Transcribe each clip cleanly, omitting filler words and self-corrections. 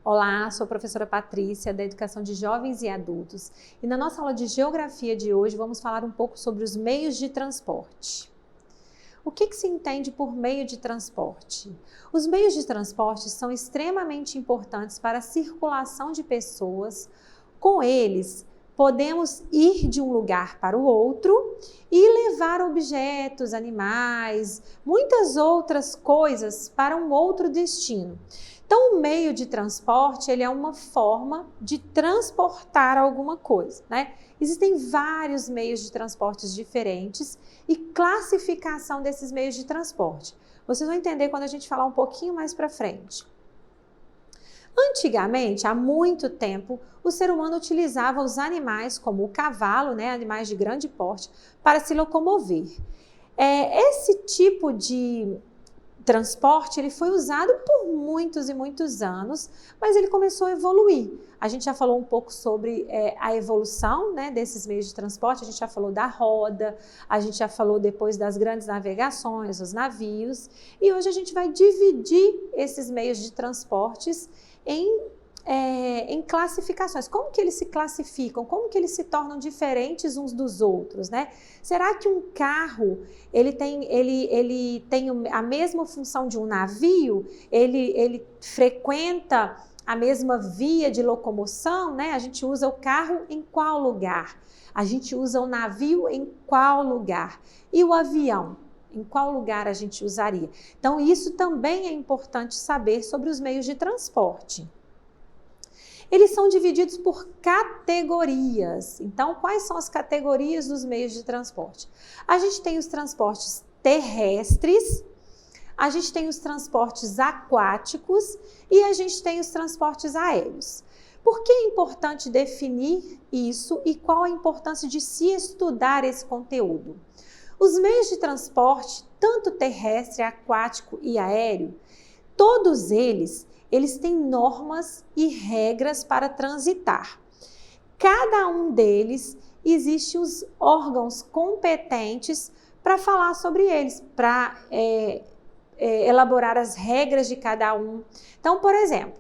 Olá, sou a professora Patrícia, da Educação de Jovens e Adultos, e na nossa aula de Geografia de hoje vamos falar um pouco sobre os meios de transporte. O que se entende por meio de transporte? Os meios de transporte são extremamente importantes para a circulação de pessoas. Com eles, podemos ir de um lugar para o outro e levar objetos, animais, muitas outras coisas para um outro destino. Então, o meio de transporte, ele é uma forma de transportar alguma coisa, né? Existem vários meios de transportes diferentes e classificação desses meios de transporte. Vocês vão entender quando a gente falar um pouquinho mais para frente. Antigamente, há muito tempo, o ser humano utilizava os animais, como o cavalo, né, animais de grande porte, para se locomover. Esse tipo de transporte ele foi usado por muitos e muitos anos, mas ele começou a evoluir. A gente já falou um pouco sobre a evolução, né, desses meios de transporte, a gente já falou da roda, a gente já falou depois das grandes navegações, os navios, e hoje a gente vai dividir esses meios de transportes em classificações. Como que eles se classificam? Como que eles se tornam diferentes uns dos outros, né? Será que um carro, ele tem a mesma função de um navio? Ele frequenta a mesma via de locomoção, né? A gente usa o carro em qual lugar? A gente usa o navio em qual lugar? E o avião? Em qual lugar a gente usaria? Então, isso também é importante saber sobre os meios de transporte. Eles são divididos por categorias. Então, quais são as categorias dos meios de transporte? A gente tem os transportes terrestres, a gente tem os transportes aquáticos e a gente tem os transportes aéreos. Por que é importante definir isso e qual a importância de se estudar esse conteúdo? Os meios de transporte, tanto terrestre, aquático e aéreo, todos eles têm normas e regras para transitar. Cada um deles existe os órgãos competentes para falar sobre eles, para elaborar as regras de cada um. Então, por exemplo,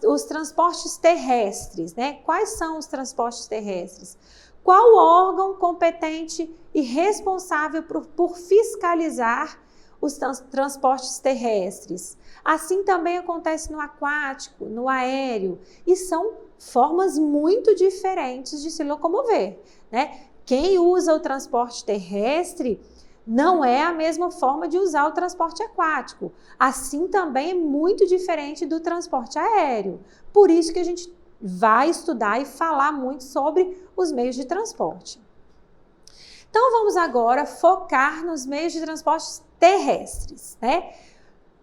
os transportes terrestres, né? Quais são os transportes terrestres? Qual órgão competente e responsável por fiscalizar os transportes terrestres? Assim também acontece no aquático, no aéreo, e são formas muito diferentes de se locomover, né? Quem usa o transporte terrestre não é a mesma forma de usar o transporte aquático. Assim também é muito diferente do transporte aéreo. Por isso que a gente vai estudar e falar muito sobre os meios de transporte. Então, vamos agora focar nos meios de transporte terrestres, né?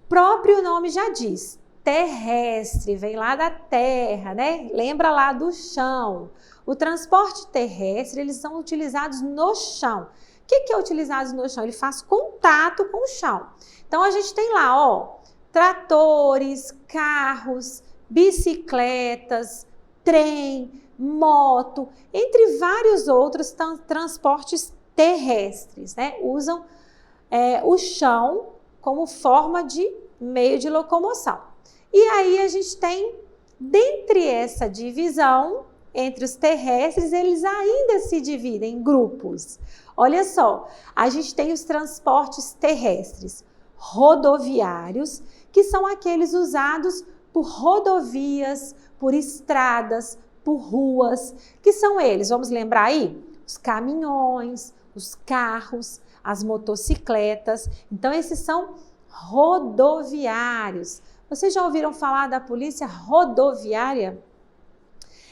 Próprio nome já diz, terrestre, vem lá da terra, né? Lembra lá do chão. O transporte terrestre, eles são utilizados no chão. O que é utilizado no chão? Ele faz contato com o chão. Então, a gente tem lá, ó, tratores, carros, bicicletas, trem, moto, entre vários outros transportes terrestres, né? Usam o chão como forma de meio de locomoção. E aí a gente tem, dentre essa divisão, entre os terrestres, eles ainda se dividem em grupos. Olha só, a gente tem os transportes terrestres rodoviários, que são aqueles usados por rodovias, por estradas, por ruas, que são eles, vamos lembrar aí? Os caminhões, os carros, as motocicletas. Então, esses são rodoviários. Vocês já ouviram falar da polícia rodoviária?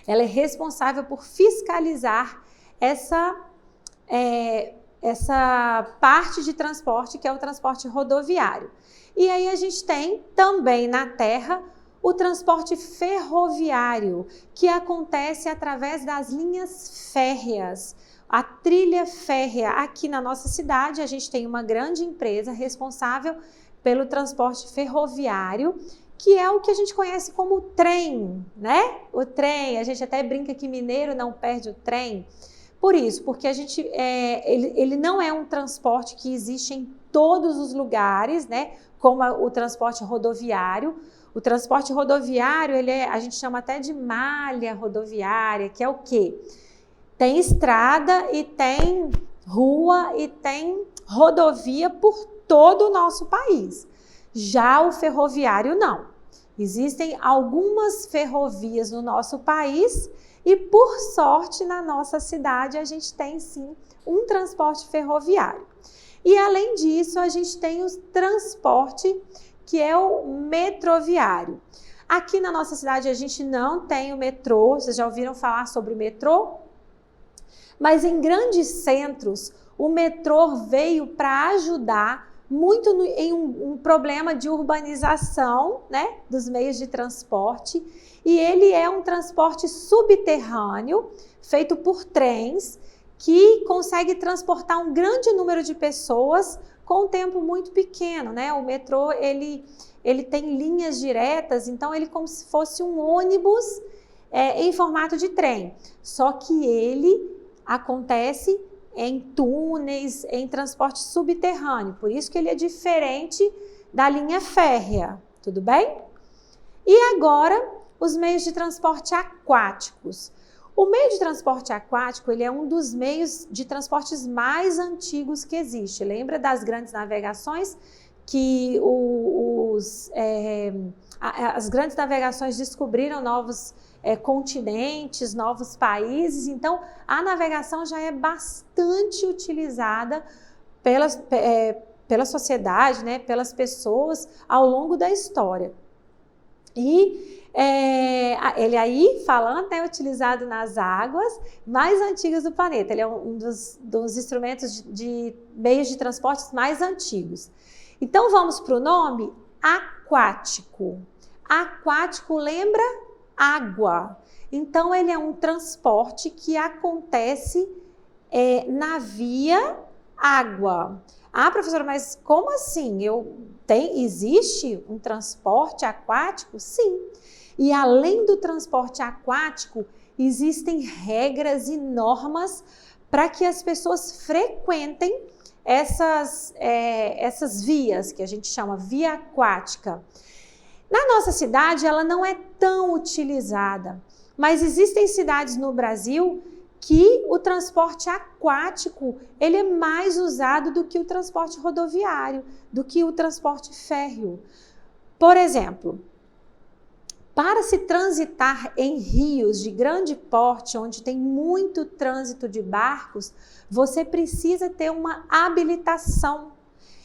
Ela é responsável por fiscalizar essa parte de transporte, que é o transporte rodoviário. E aí a gente tem também na terra o transporte ferroviário, que acontece através das linhas férreas. A trilha férrea aqui na nossa cidade, a gente tem uma grande empresa responsável pelo transporte ferroviário, que é o que a gente conhece como trem, né? O trem, a gente até brinca que mineiro não perde o trem. Por isso, porque ele não é um transporte que existe em todos os lugares, né? Como o transporte rodoviário. O transporte rodoviário, a gente chama até de malha rodoviária, que é o quê? Tem estrada e tem rua e tem rodovia por todo o nosso país. Já o ferroviário, não. Existem algumas ferrovias no nosso país e, por sorte, na nossa cidade, a gente tem, sim, um transporte ferroviário. E, além disso, a gente tem o transporte que é o metroviário. Aqui na nossa cidade, a gente não tem o metrô. Vocês já ouviram falar sobre o metrô? Mas em grandes centros, o metrô veio para ajudar muito em um problema de urbanização, né, dos meios de transporte, e ele é um transporte subterrâneo, feito por trens, que consegue transportar um grande número de pessoas com um tempo muito pequeno, né? O metrô, ele tem linhas diretas, então ele é como se fosse um ônibus em formato de trem, só que ele acontece em túneis, em transporte subterrâneo, por isso que ele é diferente da linha férrea, tudo bem? E agora, os meios de transporte aquáticos. O meio de transporte aquático, ele é um dos meios de transportes mais antigos que existe. Lembra das grandes navegações que as grandes navegações descobriram novos continentes, novos países? Então, a navegação já é bastante utilizada pela sociedade, né, pelas pessoas ao longo da história. E ele aí, falando, é utilizado nas águas mais antigas do planeta. Ele é um dos instrumentos de meios de transportes mais antigos. Então, vamos para o nome aquático. Aquático lembra água. Então, ele é um transporte que acontece na via água. Ah, professora, mas como assim? Existe um transporte aquático? Sim. E além do transporte aquático, existem regras e normas para que as pessoas frequentem essas vias, que a gente chama via aquática. Na nossa cidade, ela não é tão utilizada, mas existem cidades no Brasil que o transporte aquático ele é mais usado do que o transporte rodoviário, do que o transporte férreo. Por exemplo, para se transitar em rios de grande porte, onde tem muito trânsito de barcos, você precisa ter uma habilitação.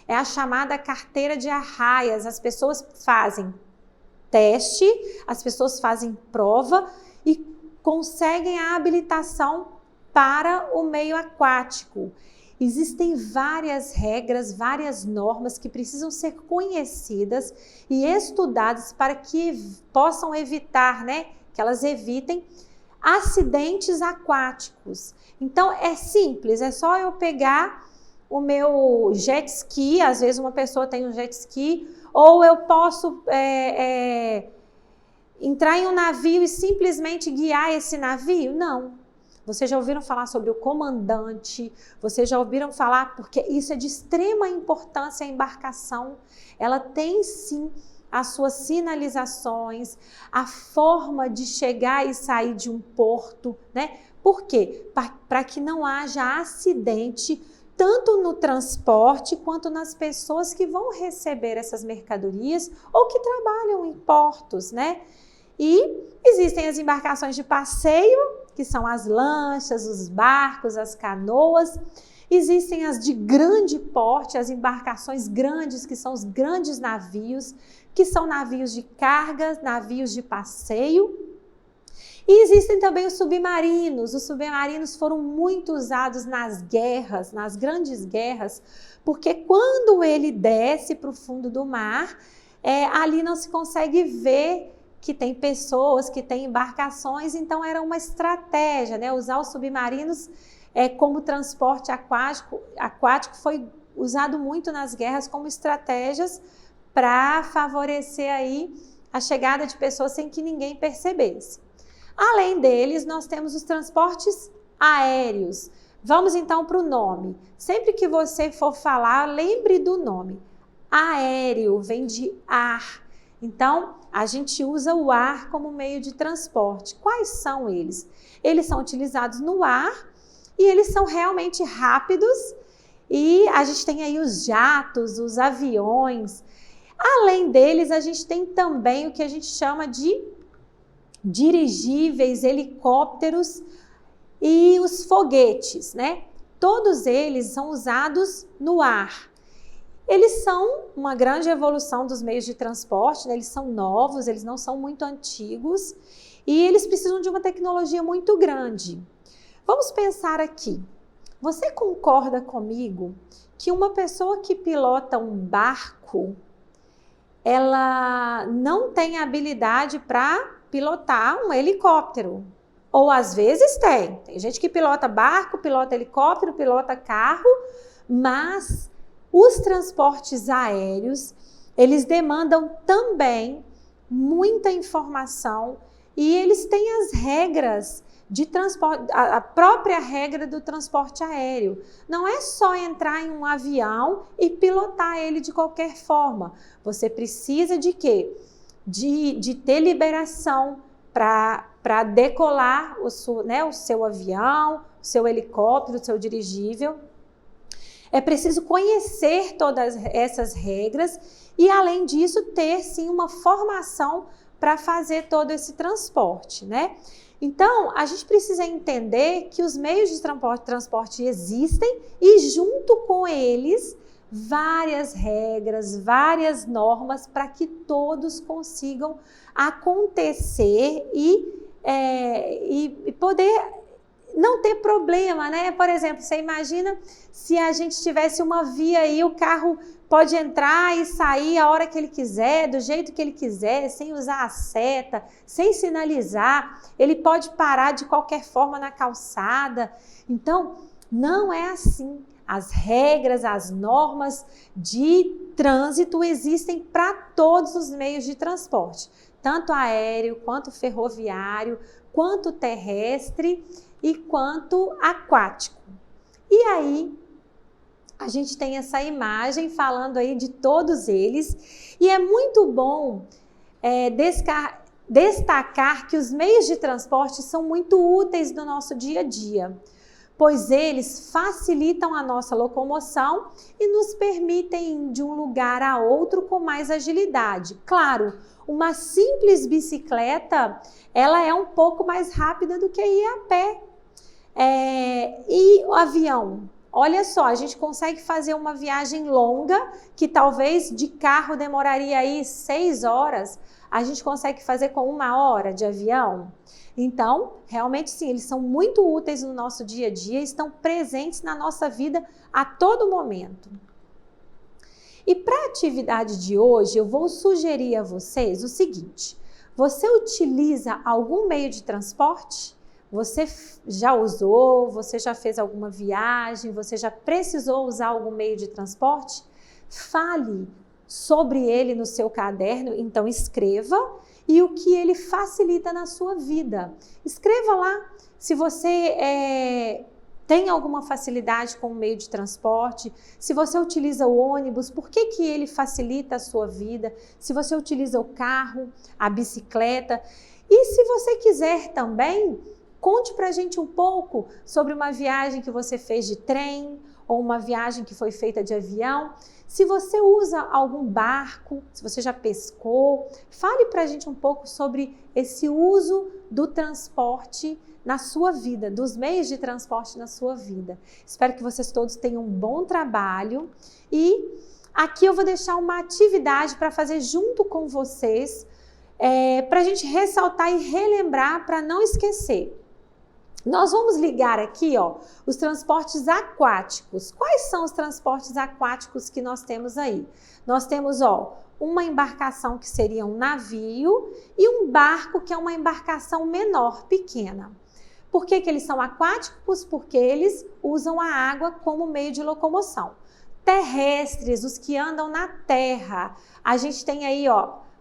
É a chamada carteira de arraias. As pessoas fazem teste, as pessoas fazem prova e conseguem a habilitação para o meio aquático. Existem várias regras, várias normas que precisam ser conhecidas e estudadas para que possam evitar, né, que elas evitem acidentes aquáticos. Então, é simples, é só eu pegar o meu jet ski, às vezes uma pessoa tem um jet ski, ou eu posso entrar em um navio e simplesmente guiar esse navio? Não. Vocês já ouviram falar sobre o comandante, vocês já ouviram falar, porque isso é de extrema importância, a embarcação, ela tem sim as suas sinalizações, a forma de chegar e sair de um porto, né? Por quê? Para que não haja acidente, tanto no transporte quanto nas pessoas que vão receber essas mercadorias ou que trabalham em portos, né? E existem as embarcações de passeio, que são as lanchas, os barcos, as canoas. Existem as de grande porte, as embarcações grandes, que são os grandes navios, que são navios de carga, navios de passeio. E existem também os submarinos. Os submarinos foram muito usados nas guerras, nas grandes guerras, porque quando ele desce para o fundo do mar, ali não se consegue ver que tem pessoas, que tem embarcações, então era uma estratégia, né? Usar os submarinos como transporte aquático foi usado muito nas guerras como estratégias para favorecer aí a chegada de pessoas sem que ninguém percebesse. Além deles, nós temos os transportes aéreos. Vamos então para o nome. Sempre que você for falar, lembre do nome. Aéreo vem de ar. Então, a gente usa o ar como meio de transporte. Quais são eles? Eles são utilizados no ar e eles são realmente rápidos. E a gente tem aí os jatos, os aviões. Além deles, a gente tem também o que a gente chama de dirigíveis, helicópteros e os foguetes, né? Todos eles são usados no ar. Eles são uma grande evolução dos meios de transporte, né? Eles são novos, eles não são muito antigos e eles precisam de uma tecnologia muito grande. Vamos pensar aqui. Você concorda comigo que uma pessoa que pilota um barco, ela não tem habilidade para pilotar um helicóptero? Ou às vezes tem. Tem gente que pilota barco, pilota helicóptero, pilota carro, mas os transportes aéreos, eles demandam também muita informação e eles têm as regras de transporte, a própria regra do transporte aéreo. Não é só entrar em um avião e pilotar ele de qualquer forma. Você precisa de quê? De ter liberação para decolar o seu avião, o seu helicóptero, o seu dirigível. É preciso conhecer todas essas regras e, além disso, ter sim uma formação para fazer todo esse transporte, né? Então, a gente precisa entender que os meios de transporte existem e, junto com eles, várias regras, várias normas para que todos consigam acontecer e poder não ter problema, né? Por exemplo, você imagina se a gente tivesse uma via aí, o carro pode entrar e sair a hora que ele quiser, do jeito que ele quiser, sem usar a seta, sem sinalizar, ele pode parar de qualquer forma na calçada. Então, não é assim. As regras, as normas de trânsito existem para todos os meios de transporte, tanto aéreo, quanto ferroviário, quanto terrestre e quanto aquático. E aí, a gente tem essa imagem falando aí de todos eles, e é muito bom destacar que os meios de transporte são muito úteis no nosso dia a dia, pois eles facilitam a nossa locomoção e nos permitem ir de um lugar a outro com mais agilidade. Claro, uma simples bicicleta, ela é um pouco mais rápida do que ir a pé. E o avião? Olha só, a gente consegue fazer uma viagem longa, que talvez de carro demoraria aí 6 horas, a gente consegue fazer com 1 hora de avião. Então, realmente sim, eles são muito úteis no nosso dia a dia, estão presentes na nossa vida a todo momento. E para a atividade de hoje, eu vou sugerir a vocês o seguinte: você utiliza algum meio de transporte? Você já usou? Você já fez alguma viagem? Você já precisou usar algum meio de transporte? Fale sobre ele no seu caderno, então escreva, e o que ele facilita na sua vida. Escreva lá se você tem alguma facilidade com o meio de transporte, se você utiliza o ônibus, por que ele facilita a sua vida, se você utiliza o carro, a bicicleta. E se você quiser também, conte pra gente um pouco sobre uma viagem que você fez de trem ou uma viagem que foi feita de avião. Se você usa algum barco, se você já pescou, fale pra gente um pouco sobre esse uso do transporte na sua vida, dos meios de transporte na sua vida. Espero que vocês todos tenham um bom trabalho e aqui eu vou deixar uma atividade para fazer junto com vocês, para a gente ressaltar e relembrar para não esquecer. Nós vamos ligar aqui, os transportes aquáticos. Quais são os transportes aquáticos que nós temos aí? Nós temos, uma embarcação que seria um navio e um barco que é uma embarcação menor, pequena. Por que eles são aquáticos? Porque eles usam a água como meio de locomoção. Terrestres, os que andam na terra. A gente tem aí,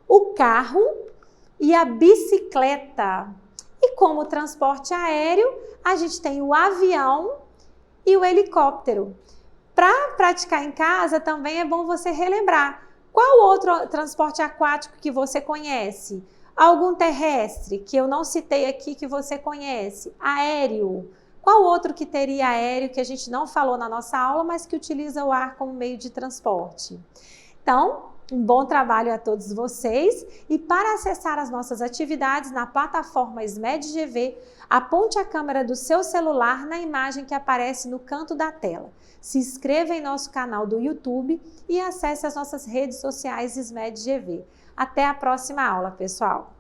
o carro e a bicicleta. E como transporte aéreo, a gente tem o avião e o helicóptero. Para praticar em casa, também é bom você relembrar Qual outro transporte aquático que você conhece? Algum terrestre que eu não citei aqui que você conhece? Aéreo. Qual outro que teria aéreo que a gente não falou na nossa aula, mas que utiliza o ar como meio de transporte? Então, um bom trabalho a todos vocês e para acessar as nossas atividades na plataforma SMED-GV, aponte a câmera do seu celular na imagem que aparece no canto da tela. Se inscreva em nosso canal do YouTube e acesse as nossas redes sociais SMED-GV. Até a próxima aula, pessoal!